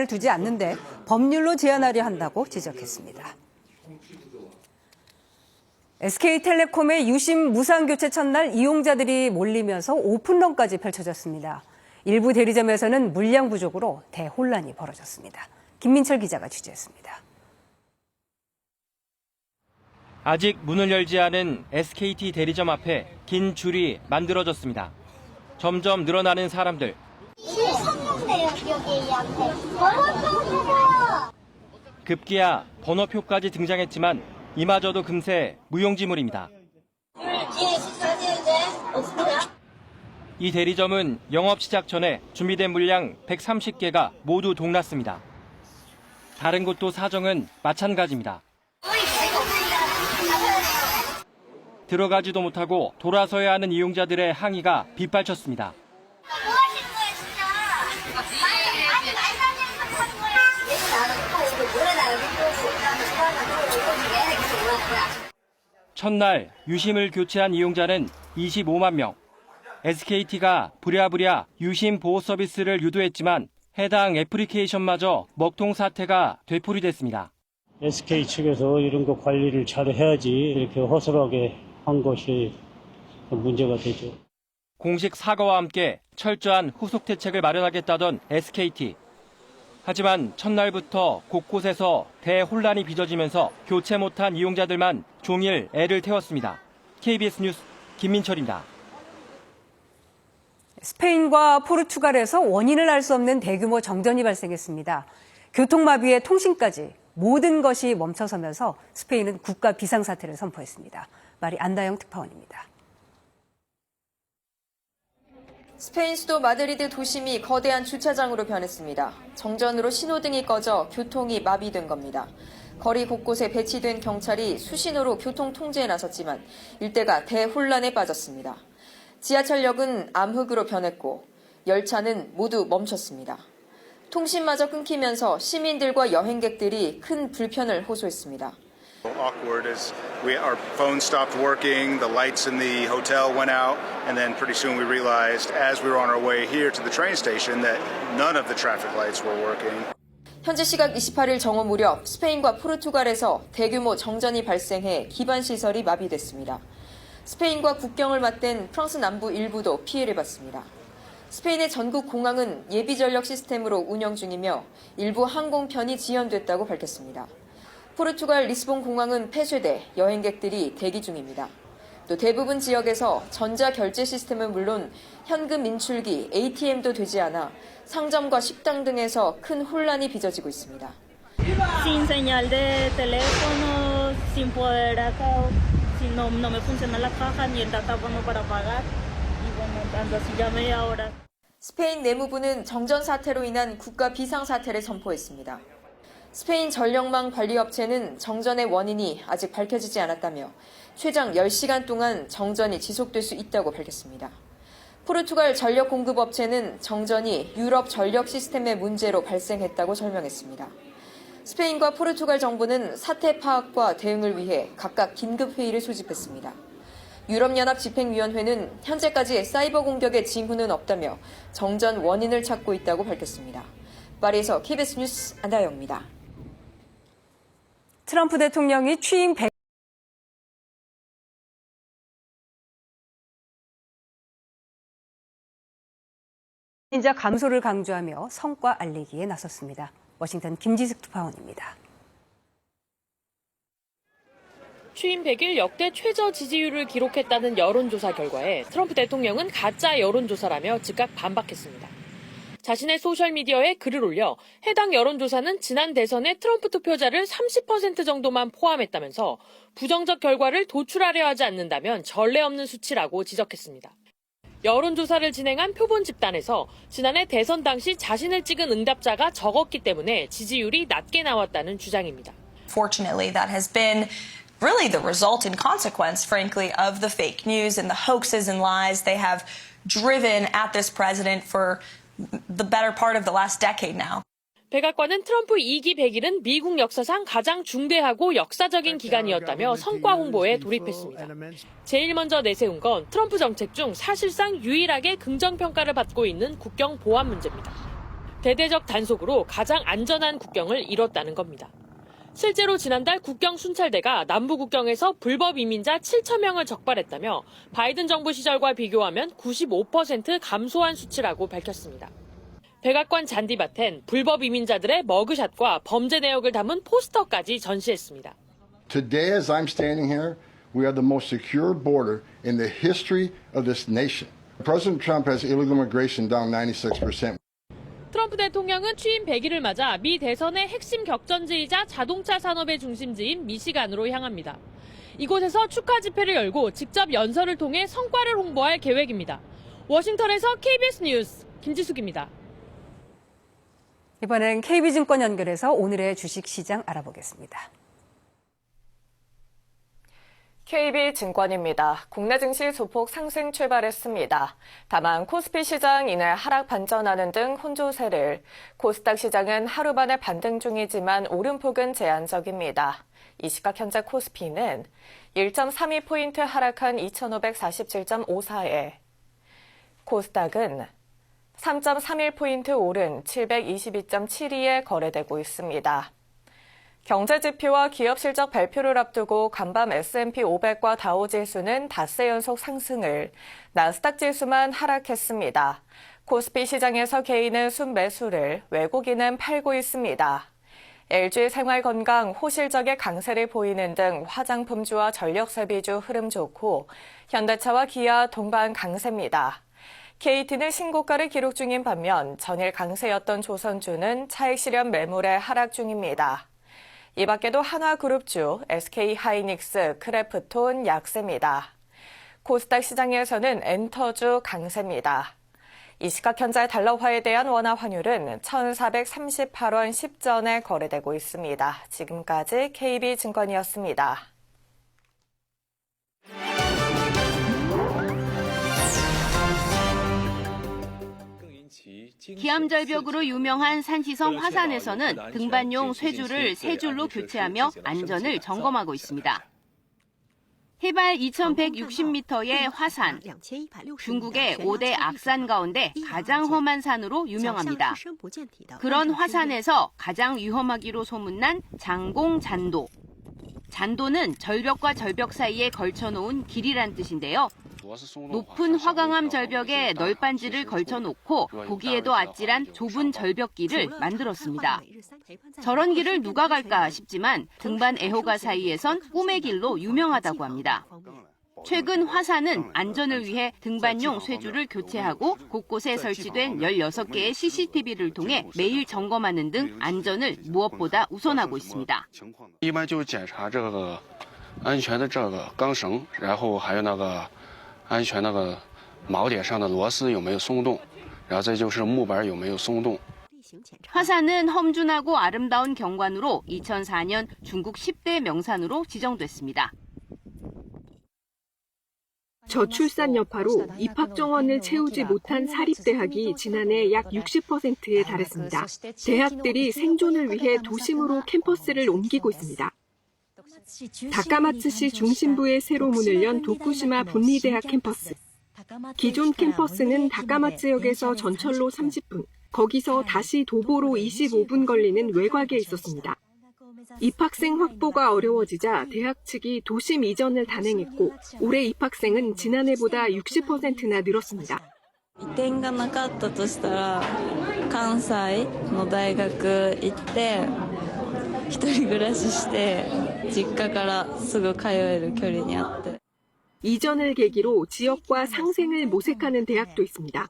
두지 않는데 법률로 제한하려 한다고 지적했습니다. SK텔레콤의 유심 무상교체 첫날 이용자들이 몰리면서 오픈런까지 펼쳐졌습니다. 일부 대리점에서는 물량 부족으로 대혼란이 벌어졌습니다. 김민철 기자가 취재했습니다. 아직 문을 열지 않은 SKT 대리점 앞에 긴 줄이 만들어졌습니다. 점점 늘어나는 사람들. 여기 앞에 번호표. 급기야 번호표까지 등장했지만 이마저도 금세 무용지물입니다. 뒤에 있으시는데 없습니다. 이 대리점은 영업 시작 전에 준비된 물량 130개가 모두 동났습니다. 다른 곳도 사정은 마찬가지입니다. 들어가지도 못하고 돌아서야 하는 이용자들의 항의가 빗발쳤습니다. 뭐 하시는 거예요, 진짜? 아니, 말도 안 되는 소리 하는 거예요. 얘는 나는 또 노래나 여기 또 그다음에 얘네 계속 올라왔구나. 첫날 유심을 교체한 이용자는 25만 명. SKT가 부랴부랴 유심 보호 서비스를 유도했지만 해당 애플리케이션마저 먹통 사태가 되풀이됐습니다. SK 측에서 이런 거 관리를 잘 해야지 이렇게 허술하게 한 것이 문제가 되죠. 공식 사과와 함께 철저한 후속 대책을 마련하겠다던 SKT. 하지만 첫날부터 곳곳에서 대혼란이 빚어지면서 교체 못한 이용자들만 종일 애를 태웠습니다. KBS 뉴스 김민철입니다. 스페인과 포르투갈에서 원인을 알 수 없는 대규모 정전이 발생했습니다. 교통마비에 통신까지 모든 것이 멈춰서면서 스페인은 국가 비상사태를 선포했습니다. 마리 안다영 특파원입니다. 스페인 수도 마드리드 도심이 거대한 주차장으로 변했습니다. 정전으로 신호등이 꺼져 교통이 마비된 겁니다. 거리 곳곳에 배치된 경찰이 수신호로 교통 통제에 나섰지만 일대가 대혼란에 빠졌습니다. 지하철역은 암흑으로 변했고 열차는 모두 멈췄습니다. 통신마저 끊기면서 시민들과 여행객들이 큰 불편을 호소했습니다. Awkward as our phones stopped working, the lights in the hotel went out, and then pretty soon we realized as we were on our way here to the train station that none of the traffic lights were working. 현지 시각 28일 정오 무렵 스페인과 포르투갈에서 대규모 정전이 발생해 기반 시설이 마비됐습니다. 스페인과 국경을 맞댄 프랑스 남부 일부도 피해를 봤습니다. 스페인의 전국 공항은 예비 전력 시스템으로 운영 중이며 일부 항공편이 지연됐다고 밝혔습니다. 포르투갈 리스본 공항은 폐쇄돼 여행객들이 대기 중입니다. 또 대부분 지역에서 전자결제 시스템은 물론 현금 인출기, ATM도 되지 않아 상점과 식당 등에서 큰 혼란이 빚어지고 있습니다. Sin señal de teléfono, sin poder acá, si no me funciona la caja ni el datáfono para pagar. Y bueno, ando así ya media hora. 스페인 내무부는 정전 사태로 인한 국가 비상사태를 선포했습니다. 스페인 전력망 관리업체는 정전의 원인이 아직 밝혀지지 않았다며 최장 10시간 동안 정전이 지속될 수 있다고 밝혔습니다. 포르투갈 전력 공급업체는 정전이 유럽 전력 시스템의 문제로 발생했다고 설명했습니다. 스페인과 포르투갈 정부는 사태 파악과 대응을 위해 각각 긴급회의를 소집했습니다. 유럽연합 집행위원회는 현재까지 사이버 공격의 징후는 없다며 정전 원인을 찾고 있다고 밝혔습니다. 파리에서 KBS 뉴스 안다영입니다. 트럼프 대통령이 취임 100일 인자 감소를 강조하며 성과 알리기에 나섰습니다. 워싱턴 김지숙 특파원입니다. 취임 100일 역대 최저 지지율을 기록했다는 여론조사 결과에 트럼프 대통령은 가짜 여론조사라며 즉각 반박했습니다. 자신의 소셜미디어에 글을 올려 해당 여론조사는 지난 대선의 트럼프 투표자를 30% 정도만 포함했다면서 부정적 결과를 도출하려 하지 않는다면 전례 없는 수치라고 지적했습니다. 여론조사를 진행한 표본 집단에서 지난해 대선 당시 자신을 찍은 응답자가 적었기 때문에 지지율이 낮게 나왔다는 주장입니다. Fortunately, that has been really the result and consequence, frankly, of the fake news and the hoaxes and lies they have driven at this president for the better part of the last decade now. 백악관은 트럼프 2기 100일은 미국 역사상 가장 중대하고 역사적인 기간이었다며 성과 홍보에 돌입했습니다. 제일 먼저 내세운 건 트럼프 정책 중 사실상 유일하게 긍정평가를 받고 있는 국경 보안 문제입니다. 대대적 단속으로 가장 안전한 국경을 이뤘다는 겁니다. 실제로 지난달 국경 순찰대가 남부 국경에서 불법 이민자 7,000명을 적발했다며 바이든 정부 시절과 비교하면 95% 감소한 수치라고 밝혔습니다. 백악관 잔디밭엔 불법 이민자들의 머그샷과 범죄 내역을 담은 포스터까지 전시했습니다. Today, as I'm standing here, we are the most secure border in the history of this nation. President Trump has illegal immigration down 96%. 트럼프 대통령은 취임 100일을 맞아 미 대선의 핵심 격전지이자 자동차 산업의 중심지인 미시간으로 향합니다. 이곳에서 축하 집회를 열고 직접 연설을 통해 성과를 홍보할 계획입니다. 워싱턴에서 KBS 뉴스 김지숙입니다. 이번엔 KB증권 연결해서 오늘의 주식시장 알아보겠습니다. KB증권입니다. 국내 증시 소폭 상승 출발했습니다. 다만 코스피 시장 이날 하락 반전하는 등 혼조세를, 코스닥 시장은 하루 만에 반등 중이지만 오름폭은 제한적입니다. 이 시각 현재 코스피는 1.32포인트 하락한 2,547.54에, 코스닥은 3.31포인트 오른 722.72에 거래되고 있습니다. 경제지표와 기업 실적 발표를 앞두고 간밤 S&P 500과 다우지수는 닷새 연속 상승을, 나스닥 지수만 하락했습니다. 코스피 시장에서 개인은 순매수를, 외국인은 팔고 있습니다. LG 생활건강, 호실적의 강세를 보이는 등 화장품주와 전력세비주 흐름 좋고, 현대차와 기아, 동반 강세입니다. KT는 신고가를 기록 중인 반면 전일 강세였던 조선주는 차익 실현 매물에 하락 중입니다. 이 밖에도 한화그룹주, SK하이닉스, 크래프톤 약세입니다. 코스닥 시장에서는 엔터주 강세입니다. 이 시각 현재 달러화에 대한 원화 환율은 1,438원 10전에 거래되고 있습니다. 지금까지 KB증권이었습니다. 기암절벽으로 유명한 산시성 화산에서는 등반용 쇠줄을 세 줄로 교체하며 안전을 점검하고 있습니다. 해발 2,160m의 화산, 중국의 5대 악산 가운데 가장 험한 산으로 유명합니다. 그런 화산에서 가장 위험하기로 소문난 장공잔도. 잔도는 절벽과 절벽 사이에 걸쳐놓은 길이란 뜻인데요. 높은 화강암 절벽에 널빤지를 걸쳐놓고 보기에도 아찔한 좁은 절벽길을 만들었습니다. 저런 길을 누가 갈까 싶지만 등반 애호가 사이에선 꿈의 길로 유명하다고 합니다. 최근 화산은 안전을 위해 등반용 쇠줄을 교체하고 곳곳에 설치된 16개의 CCTV를 통해 매일 점검하는 등 안전을 무엇보다 우선하고 있습니다. 一般就检查这个安全的这个钢绳，然后还有那个安全那个锚点上的螺丝有没有松动，然后再就是木板有没有松动。 화산은 험준하고 아름다운 경관으로 2004년 중국 10대 명산으로 지정됐습니다. 저출산 여파로 입학 정원을 채우지 못한 사립대학이 지난해 약 60%에 달했습니다. 대학들이 생존을 위해 도심으로 캠퍼스를 옮기고 있습니다. 다카마츠시 중심부에 새로 문을 연 도쿠시마 분리대학 캠퍼스. 기존 캠퍼스는 다카마츠역에서 전철로 30분, 거기서 다시 도보로 25분 걸리는 외곽에 있었습니다. 입학생 확보가 어려워지자 대학 측이 도심 이전을 단행했고 올해 입학생은 지난해보다 60%나 늘었습니다. 移転がなかったとしたら関西の大学行って一人暮らしして実家からすぐ通える距離にあって 이전을 계기로 지역과 상생을 모색하는 대학도 있습니다.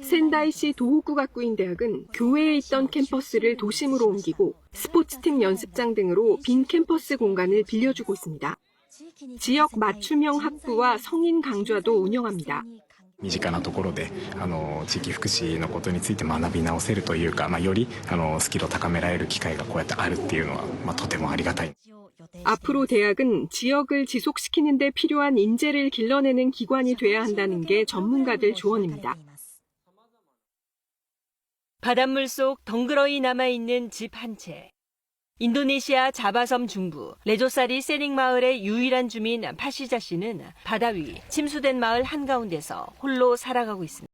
센다이시 도호쿠가쿠인 대학은 교외에 있던 캠퍼스를 도심으로 옮기고 스포츠팀 연습장 등으로 빈 캠퍼스 공간을 빌려주고 있습니다. 지역 맞춤형 학부와 성인 강좌도 운영합니다. 身近なところで地域福祉のことについて学び直せるというか、よりスキルを高められる機会がこうやってあるっていうのは、とてもありがたい。 앞으로 대학은 지역을 지속시키는 데 필요한 인재를 길러내는 기관이 돼야 한다는 게 전문가들 조언입니다. 바닷물 속 덩그러니 남아있는 집 한 채. 인도네시아 자바섬 중부 레조사리 세링 마을의 유일한 주민 파시자 씨는 바다 위 침수된 마을 한가운데서 홀로 살아가고 있습니다.